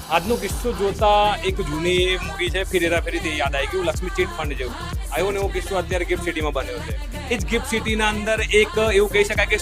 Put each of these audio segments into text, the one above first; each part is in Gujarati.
આજનો કિસ્સો જોતા એક જૂની મૂવી છે ફિર હેરા ફેરી થી યાદ આવી ગયું, લક્ષ્મી ચીટ ફંડ જેવું આવ્યો ને એવો કિસ્સો અત્યારે ગિફ્ટ સિટીમાં બન્યો છે. એ જ ગિફ્ટ સિટીના અંદર એક એવું કહી શકાય કે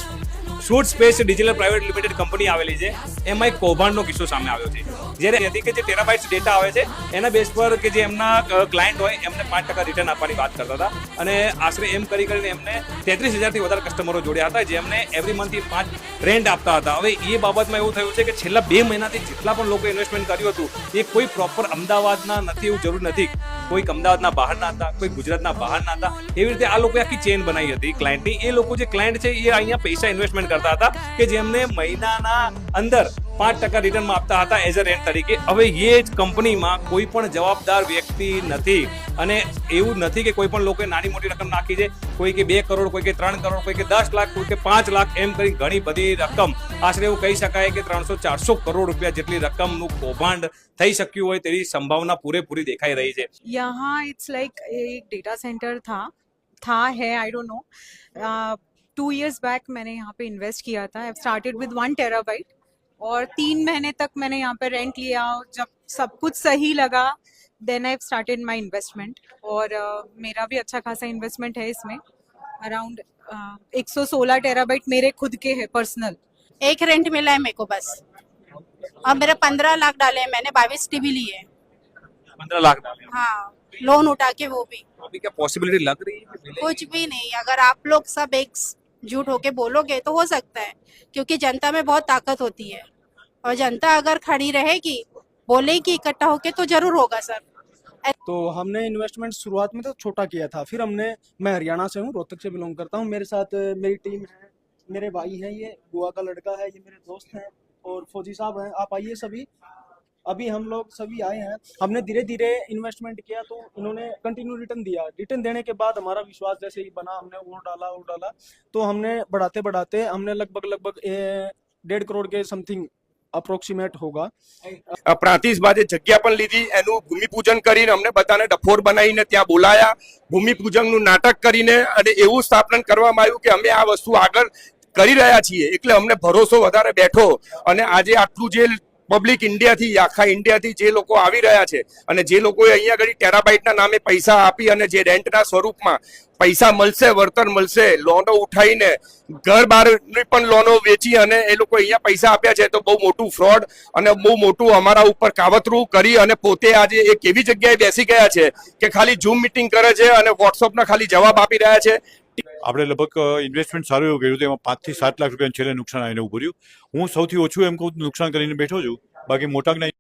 shoot space digital private limited company આવેલી છે, એમાં એક કૌભાંડનો કિસ્સો સામે આવ્યો છે. જ્યારે હતી કે જે ટેરાબાઇટ્સ ડેટા આવે છે એના બેઝ પર કે જે એમના ક્લાયન્ટ હોય એમને 5% રિટર્ન આપવાની વાત કરતા હતા, અને આશરે એમ કરીને એમને 33,000થી વધારે કસ્ટમરો જોડ્યા હતા, જેમને એવરી મંથથી 5 રેન્ટ આપતા હતા. હવે એ બાબતમાં એવું થયું છે કે છેલ્લા 2 મહિનાથી જેટલા પણ લોકો ઇન્વેસ્ટમેન્ટ કર્યું હતું એ કોઈ પ્રોપર અમદાવાદના નથી એવું જરૂર નથી, કોઈક અમદાવાદના બહારના હતા, કોઈ ગુજરાતના બહારના હતા. એવી રીતે આ લોકોએ આખી ચેન બનાવી હતી ક્લાયન્ટની. એ લોકો જે ક્લાયન્ટ છે એ અહીંયા પૈસા ઇન્વેસ્ટમેન્ટ કરતા હતા કે જેમને મહિનાના અંદર 5% રિટર્નમાં આપતા હતા એઝ અ રેન્ટ તરીકે. હવે એ જ કંપનીમાં કોઈ પણ જવાબદાર વ્યક્તિ નથી, અને એવું નથી કે કોઈ પણ લોકોએ નાની મોટી રકમ નાખી છે, કોઈ કે 2 કરોડ, કોઈ કે 3 કરોડ, કોઈ કે 10 લાખ, કોઈ કે 5 લાખ, એમ કરી ઘણી બધી રકમ, આશરે એવું કહી શકાય કે 300-400 કરોડ રૂપિયા જેટલી રકમનું કૌભાંડ થઈ શક્યું હોય તેવી સંભાવના પૂરેપૂરી દેખાઈ રહી છે. यहाँ इट्स लाइक एक डेटा सेंटर था है I don't know 2 years back मैंने यहाँ पे इन्वेस्ट किया था. आई स्टार्टेड विद 1 टेराबाइट और 3 महीने तक मैंने यहाँ पे रेंट लिया. जब सब कुछ सही लगा then I started my investment, और मेरा भी अच्छा खासा इन्वेस्टमेंट है इसमें. अराउंड 116 टेराबाइट मेरे खुद के हैं पर्सनल. एक रेंट मिला है मेरे को बस. अब मेरे 15 लाख डाले हैं मैंने, 22 टीवी लिए हैं. 15 लाख डाले. हाँ, लोन उठा के वो भी. अभी क्या पॉसिबिलिटी लग रही है? कुछ भी नहीं. अगर आप लोग सब एक झूठ होके बोलोगे तो हो सकता है, क्योंकि जनता में बहुत ताकत होती है और जनता अगर खड़ी रहेगी, बोलेगी इकट्ठा होके तो जरूर होगा सर. तो हमने इन्वेस्टमेंट शुरुआत में तो छोटा किया था, फिर मैं हरियाणा से हूँ, रोहतक से बिलोंग करता हूँ. मेरे साथ मेरी टीम है, मेरे भाई हैं, ये बुआ का लड़का है, ये मेरे दोस्त हैं, और फौजी साहब हैं. आप आइए सभी. अभी हम लोग सभी आए हैं. हमने धीरे धीरे इन्वेस्टमेंट किया तो इन्होंने कंटिन्यू रिटर्न दिया. रिटर्न देने के बाद हमारा विश्वास जैसे ही बना, हमने वो डाला तो हमने बढ़ाते हमने लगभग 1.5 करोड़ के समथिंग અપ્રોક્સિમેટ હોગા. પ્રાંતિશબાજે જગ્યા પણ લીધી, એનું ભૂમિપૂજન કરીને અમને બધાને ડફોર બનાવીને ત્યાં બોલાયા, ભૂમિપૂજનનું નાટક કરીને, અને એવું સ્થાપન કરવામાં આવ્યું કે અમે આ વસ્તુ આગળ કરી રહ્યા છીએ, એટલે અમને ભરોસો વધારે બેઠો. અને આજે આટલું જે પબ્લિક ઇન્ડિયાથી, આખા ઇન્ડિયાથી જે લોકો આવી રહ્યા છે, અને જે લોકોએ અહીંયા આગળ ટેરાબાઇટના નામે પૈસા આપી અને જે રેન્ટના સ્વરૂપમાં પૈસા મળશે, વળતર મળશે, લોનો ઉઠાવીને ઘર બહારની પણ લોનો વેચી અને એ લોકો અહીંયા પૈસા આપ્યા છે, તો બહુ મોટું ફ્રોડ અને બહુ મોટું અમારા ઉપર કાવતરું કરી અને પોતે આજે એક એવી જગ્યાએ બેસી ગયા છે કે ખાલી ઝૂમ મિટિંગ કરે છે અને વોટ્સઅપના ખાલી જવાબ આપી રહ્યા છે. આપણે લગભગ ઇન્વેસ્ટમેન્ટ સારું એવું કર્યું હતું, એમાં 5 થી 7 લાખ રૂપિયાનું છેલ્લે નુકસાન આવીને ઉભું રહ્યું. હું સૌથી ઓછું એમ કહું નુકસાન કરીને બેઠો છું, બાકી મોટાના